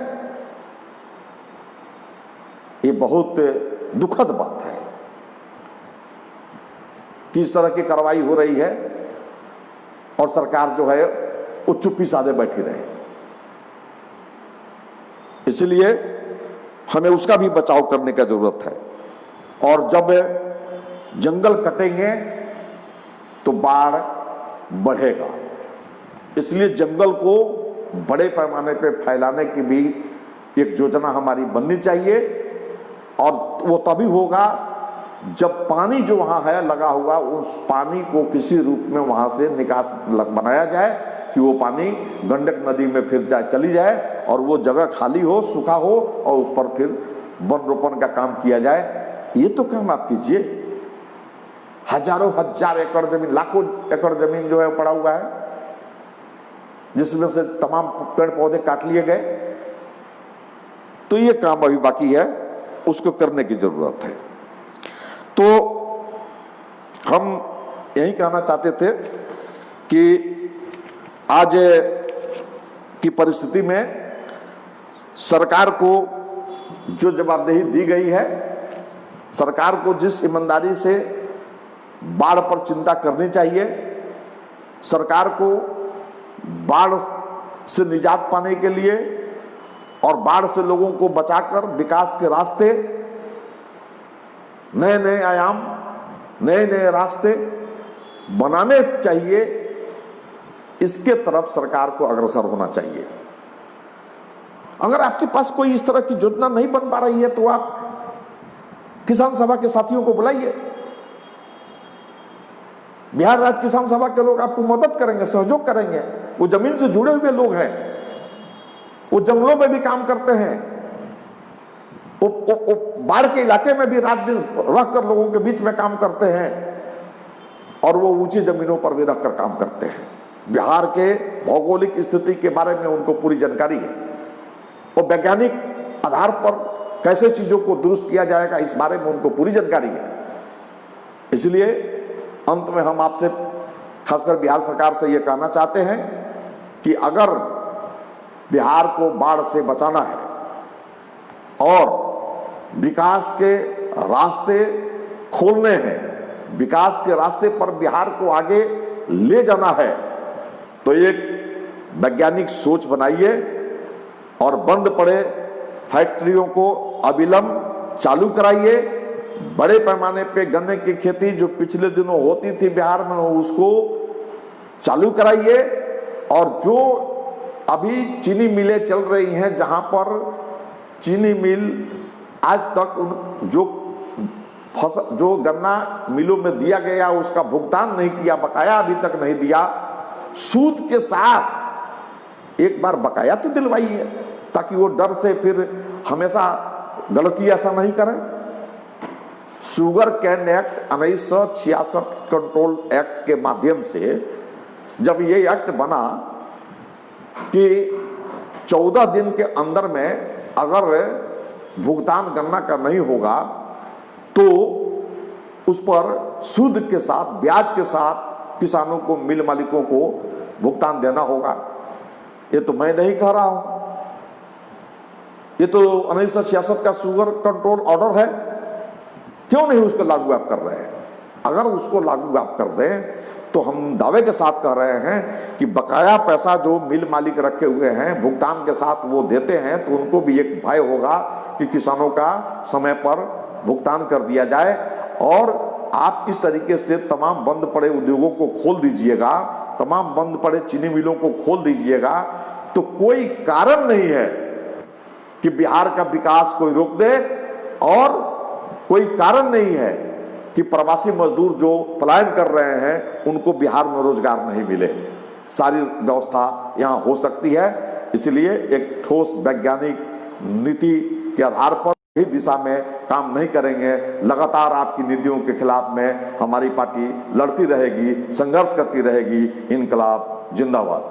ये बहुत दुखद बात है कि इस तरह की कार्रवाई हो रही है और सरकार जो है वो चुप्पी साधे बैठी रहे। इसलिए हमें उसका भी बचाव करने की जरूरत है। और जब जंगल कटेंगे तो बाढ़ बढ़ेगा। इसलिए जंगल को बड़े पैमाने पे फैलाने की भी एक योजना हमारी बननी चाहिए। और वो तभी होगा जब पानी जो वहाँ है लगा हुआ, उस पानी को किसी रूप में वहाँ से निकास बनाया जाए कि वो पानी गंडक नदी में फिर चली जाए और वो जगह खाली हो, सूखा हो, और उस पर फिर वन रोपण का काम किया जाए। ये तो काम आप कीजिए। हजारों हजार एकड़ जमीन, लाखों एकड़ जमीन जो है पड़ा हुआ है, जिसमें से तमाम पेड़ पौधे काट लिए गए। तो ये काम अभी बाकी है, उसको करने की जरूरत है। तो हम यही कहना चाहते थे कि आज की परिस्थिति में सरकार को जो जवाबदेही दी गई है, सरकार को जिस ईमानदारी से बाढ़ पर चिंता करनी चाहिए, सरकार को बाढ़ से निजात पाने के लिए और बाढ़ से लोगों को बचाकर विकास के रास्ते नए नए आयाम, नए नए रास्ते बनाने चाहिए, इसके तरफ सरकार को अग्रसर होना चाहिए। अगर आपके पास कोई इस तरह की योजना नहीं बन पा रही है तो आप किसान सभा के साथियों को बुलाइए। बिहार राज्य किसान सभा के लोग आपको मदद करेंगे, सहयोग करेंगे। वो जमीन से जुड़े हुए लोग हैं, वो जंगलों में भी काम करते हैं, वो बाढ़ के इलाके में भी रात दिन रहकर लोगों के बीच में काम करते हैं, और वो ऊंची जमीनों पर भी रहकर काम करते हैं। बिहार के भौगोलिक स्थिति के बारे में उनको पूरी जानकारी है, और वैज्ञानिक आधार पर कैसे चीजों को दुरुस्त किया जाएगा इस बारे में उनको पूरी जानकारी है। इसलिए अंत में हम आपसे, खासकर बिहार सरकार से ये कहना चाहते हैं कि अगर बिहार को बाढ़ से बचाना है और विकास के रास्ते खोलने हैं, विकास के रास्ते पर बिहार को आगे ले जाना है, तो एक वैज्ञानिक सोच बनाइए और बंद पड़े फैक्ट्रियों को अविलंब चालू कराइए। बड़े पैमाने पे गन्ने की खेती जो पिछले दिनों होती थी बिहार में, उसको चालू कराइए। और जो अभी चीनी मिलें चल रही हैं, जहां पर चीनी मिल आज तक जो गन्ना मिलों में दिया गया उसका भुगतान नहीं किया, बकाया अभी तक नहीं दिया, सूद के साथ एक बार बकाया तो दिलवाइए, ताकि वो डर से फिर हमेशा गलती ऐसा नहीं करें। Sugar cane act 1966 control act के माध्यम से जब ये एक्ट बना कि 14 दिन के अंदर में अगर भुगतान गन्ना का नहीं होगा तो उस पर सूद के साथ, ब्याज के साथ किसानों को, मिल मालिकों को भुगतान देना होगा। ये तो मैं नहीं कह रहा हूं, ये तो 1966 का शुगर कंट्रोल ऑर्डर है। क्यों नहीं उसको लागू आप कर रहे हैं? अगर उसको लागू आप कर दें तो हम दावे के साथ कह रहे हैं कि बकाया पैसा जो मिल मालिक रखे हुए हैं भुगतान के साथ वो देते हैं, तो उनको भी एक भय होगा कि किसानों का समय पर भुगतान कर दिया जाए। और आप इस तरीके से तमाम बंद पड़े उद्योगों को खोल दीजिएगा, तमाम बंद पड़े चीनी मिलों को खोल दीजिएगा, तो कोई कारण नहीं है कि बिहार का विकास कोई रोक दे, और कोई कारण नहीं है कि प्रवासी मजदूर जो पलायन कर रहे हैं उनको बिहार में रोजगार नहीं मिले। सारी व्यवस्था यहाँ हो सकती है। इसलिए एक ठोस वैज्ञानिक नीति के आधार पर ही दिशा में काम नहीं करेंगे। लगातार आपकी नीतियों के खिलाफ में हमारी पार्टी लड़ती रहेगी, संघर्ष करती रहेगी। इनकलाब जिंदाबाद।